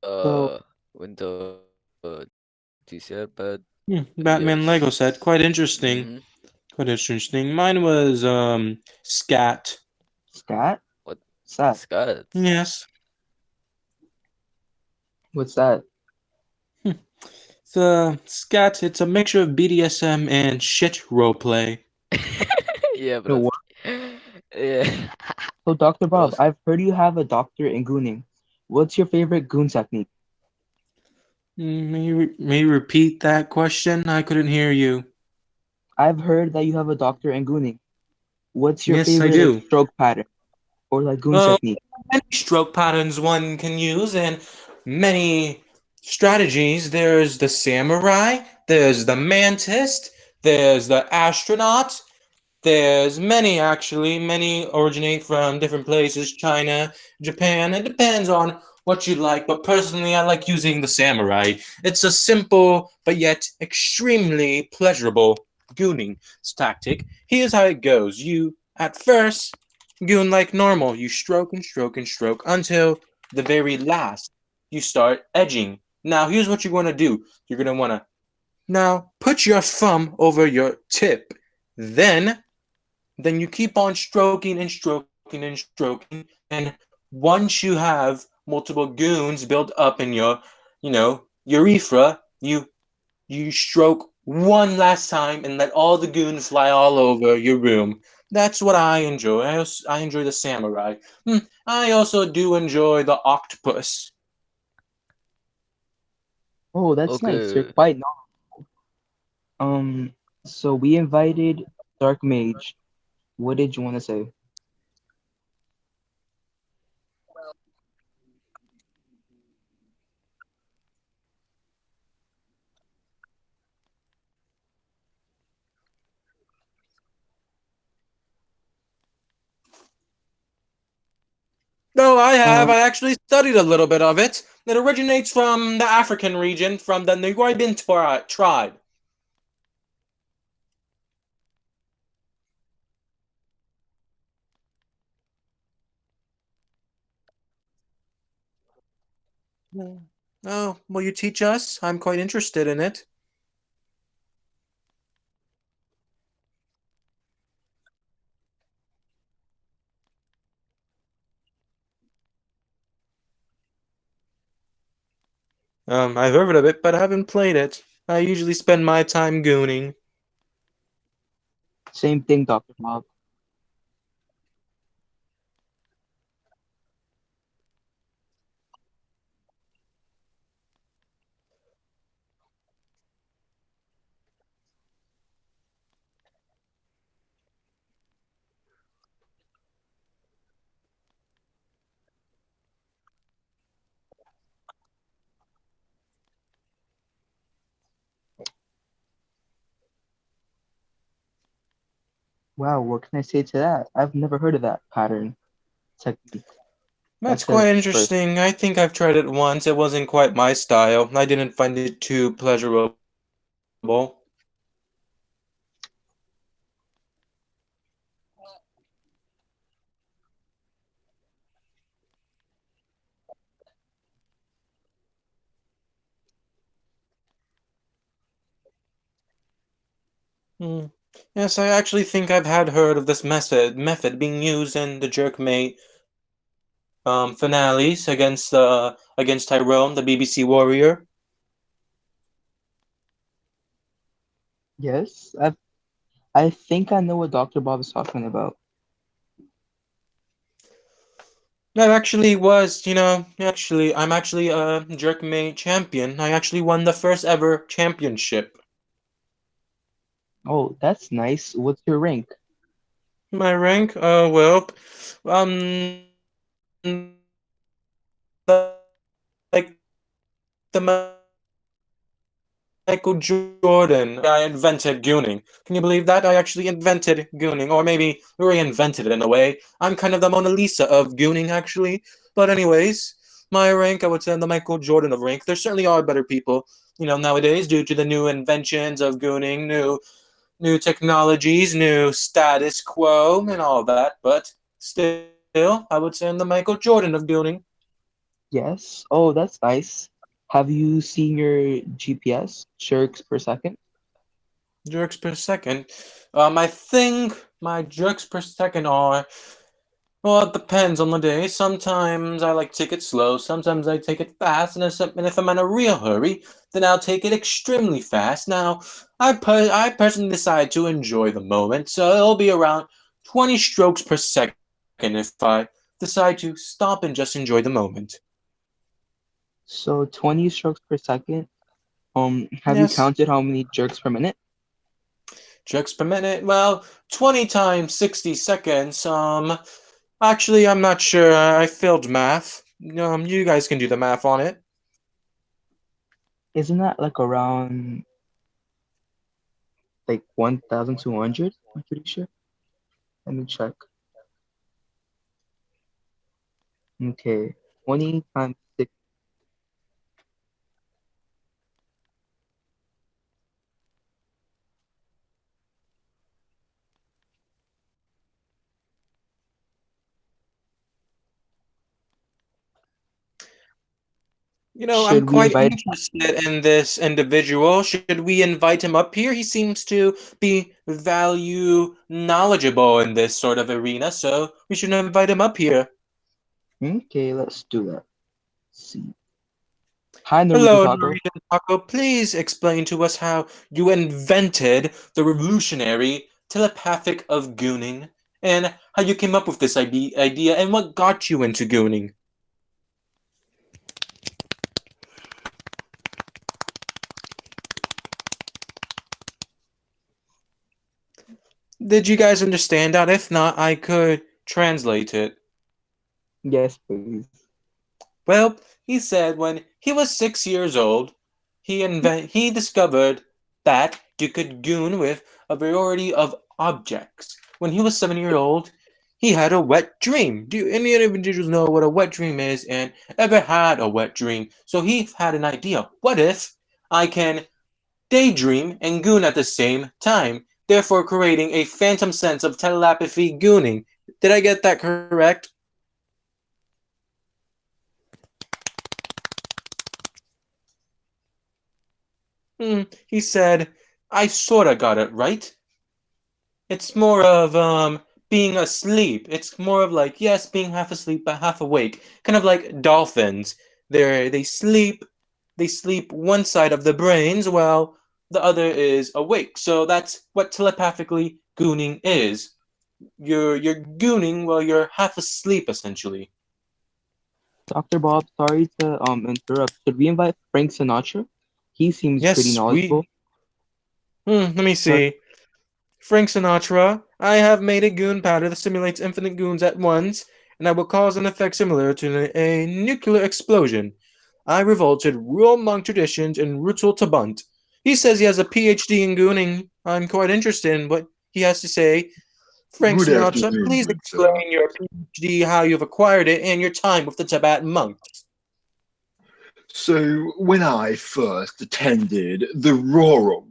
So, uh when the set, Batman Lego yes. set. Quite interesting. Mm-hmm. Quite interesting. Mine was Scat. scat? What What's that? Scots? Yes. What's that? The Scat, it's a mixture of BDSM and shit roleplay. Yeah, No, but yeah. so, Dr. Bob, Also, I've heard you have a doctorate in gooning. What's your favorite goon technique? May you repeat that question? I couldn't hear you. I've heard that you have a doctorate in gooning. What's your Yes, I favorite like do. stroke pattern or like goon Uh, technique? Many stroke patterns one can use, and many strategies. There's the samurai, there's the mantis, there's the astronaut. There's many actually. Many originate from different places, China, Japan. It depends on what you like, but personally, I like using the samurai. It's a simple but yet extremely pleasurable gooning tactic. Here's how it goes. You, at first, goon like normal. You stroke and stroke and stroke until the very last you start edging. Now, here's what you're going to do. You're going to want to now put your thumb over your tip. Then you keep on stroking and stroking and stroking, and once you have multiple goons built up in your, urethra, you stroke one last time and let all the goons fly all over your room. That's what I enjoy. I enjoy the samurai. I also do enjoy the octopus. Oh, that's nice. You're okay. quite Um, so we invited Dark Mage. What did you want to say? No, I have. Um, I actually studied a little bit of it. It originates from the African region, from the Nubian tribe. Oh, will you teach us? I'm quite interested in it. I've heard of it, but I haven't played it. I usually spend my time gooning. same thing, Dr. Bob. Wow, what can I say to that? I've never heard of that pattern technique. That's That's a quite first. interesting. I think I've tried it once. It wasn't quite my style. I didn't find it too pleasurable. Hmm. Yes, I actually think I've had heard of this method being used in the Jerkmate finales against Tyrone, the BBC warrior. Yes, I think I know what Dr. Bob is talking about. That actually was, I'm actually a Jerkmate champion. I actually won the first ever championship. Oh, that's nice. What's your rank? My rank, well, um, like the Michael Jordan. I invented gooning. Can you believe that? I actually invented gooning, or maybe reinvented it in a way. I'm kind of the Mona Lisa of gooning, actually. But anyways, my rank, I would say I'm the Michael Jordan of rank. There certainly are better people, nowadays due to the new inventions of gooning, new technologies, new status quo, and all that. But still, I would say I'm the Michael Jordan of gooning. Yes. Oh, that's nice. Have you seen your GPS, jerks per second? Jerks per second. I think my jerks per second are. Well, it depends on the day. Sometimes I like take it slow. Sometimes I take it fast. And if I'm in a real hurry, then I'll take it extremely fast. Now, I personally decide to enjoy the moment, so it'll be around 20 strokes per second if I decide to stop and just enjoy the moment. So 20 strokes per second. Have you Yes. counted how many jerks per minute? Jerks per minute. Well, 20 times 60 seconds. Actually, I'm not sure. I failed math. You guys can do the math on it. Isn't that like around like 1,200? I'm pretty sure. Let me check. Okay. 20 times 6. I'm Should we quite invite interested in this individual. Should we invite him up here? He seems to be value knowledgeable in this sort of arena, so we should invite him up here. Okay, let's do that. See. Hi, Naruto Hello, Taco. Norita Taco. Please explain to us how you invented the revolutionary telepathic of gooning and how you came up with this idea and what got you into gooning. Did you guys understand that? If not, I could translate it. Yes, please. Well, he said when he was 6 years old, he discovered that you could goon with a variety of objects. When he was 7 years old, he had a wet dream. Do any individuals know what a wet dream is and ever had a wet dream? So he had an idea. What if I can daydream and goon at the same time, therefore creating a phantom sense of telepathy gooning? Did I get that correct? He said, I sorta got it right. It's more of being asleep. It's more of like, yes, being half asleep but half awake. Kind of like dolphins. They sleep one side of the brains while the other is awake. So that's what telepathically gooning is. You're gooning while you're half asleep essentially. Dr. Bob, sorry to interrupt. Should we invite Frank Sinatra? He seems pretty Yes, we knowledgeable. let me Sorry. see. Frank Sinatra, I have made a goon powder that simulates infinite goons at once, and I will cause an effect similar to a nuclear explosion. I revolted real monk traditions in Rutul Tabant. He says he has a PhD in gooning. I'm quite interested in what he has to say. Frank Good Sinatra, afternoon, please good sir. explain your PhD, how you've acquired it, and your time with the Tibetan monks. So, when I first attended the Royal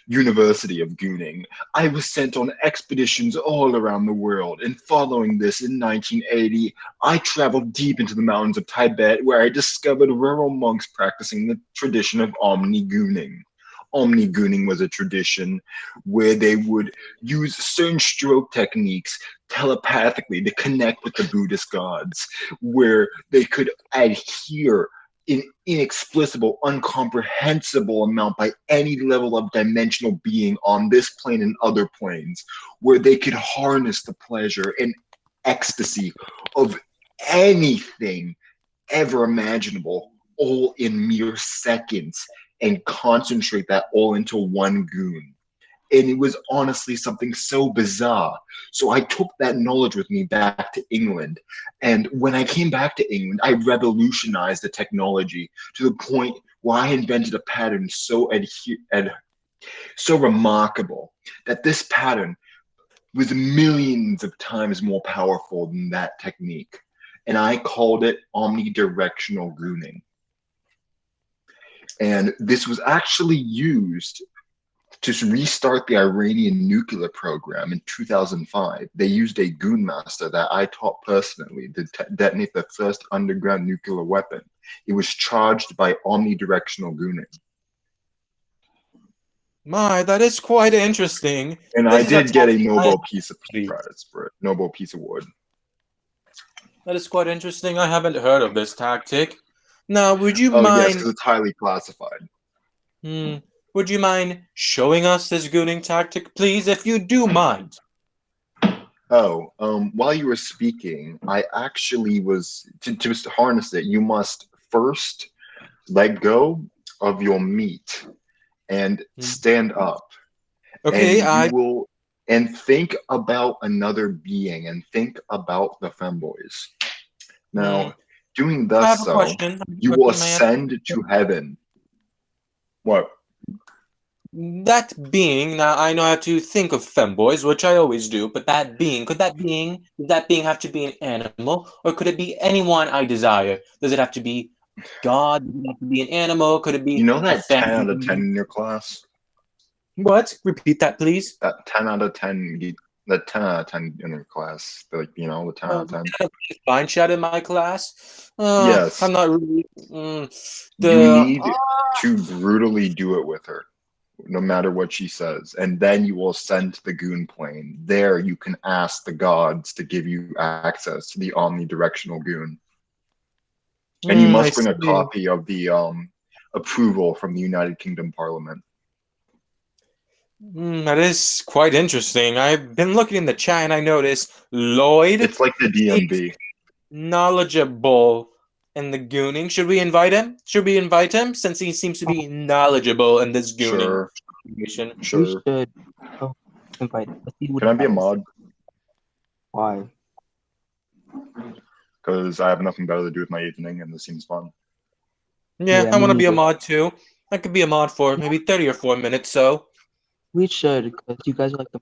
University of Gooning, I was sent on expeditions all around the world. And following this in 1980, I traveled deep into the mountains of Tibet where I discovered rural monks practicing the tradition of omni-gooning. Omni-gooning was a tradition where they would use certain stroke techniques telepathically to connect with the Buddhist gods, where they could adhere an inexplicable, incomprehensible amount by any level of dimensional being on this plane and other planes, where they could harness the pleasure and ecstasy of anything ever imaginable, all in mere seconds, and concentrate that all into one goon. And it was honestly something so bizarre. So I took that knowledge with me back to England. And when I came back to England, I revolutionized the technology to the point where I invented a pattern so remarkable that this pattern was millions of times more powerful than that technique. And I called it omnidirectional gooning. And this was actually used to restart the Iranian nuclear program in 2005, they used a goon master that I taught personally to detonate the first underground nuclear weapon. He was charged by omnidirectional gooning. My, that is quite interesting. And This I is a did get a tactic Nobel Peace Please. Prize for it, Nobel Peace Award. That is quite interesting. I haven't heard of this tactic. Now, would you Oh yes, mind? because it's highly classified. Would you mind showing us this gooning tactic, please, if you do mind? Oh, while you were speaking, I actually was to harness it. You must first let go of your meat and stand up, Okay, and you will think about another being and think about the femboys. Now, doing I thus have a so, question. you will May I ask? ascend to heaven. What? That being, now I know how to think of femboys, which I always do, but that being, does that being have to be an animal, or could it be anyone I desire? Does it have to be God? Does it have to be an animal? Could it You be know a that 10 out of 10 family? in your class? What? Repeat that, please. That 10 out of 10, that 10 out of 10 in your class. Like, you know, the 10 out of 10. Fine chat in my class. Yes. I'm not really. You need to brutally do it with her, no matter what she says. And then you will ascend to the goon plane. There you can ask the gods to give you access to the omnidirectional goon. And you must bring a copy of the approval from the United Kingdom Parliament. That is quite interesting. I've been looking in the chat and I noticed Lloyd It's like the DMV. knowledgeable in the gooning. Should we invite him? Since he seems to be knowledgeable in this gooning situation. We Sure. should invite him. Let's see what Can I he be a has. mod? Why? Because I have nothing better to do with my evening and this seems fun. Yeah, Yeah, I me want to be a neither. mod too. I could be a mod for maybe 30 or 4 minutes, so. We should, because you guys are like the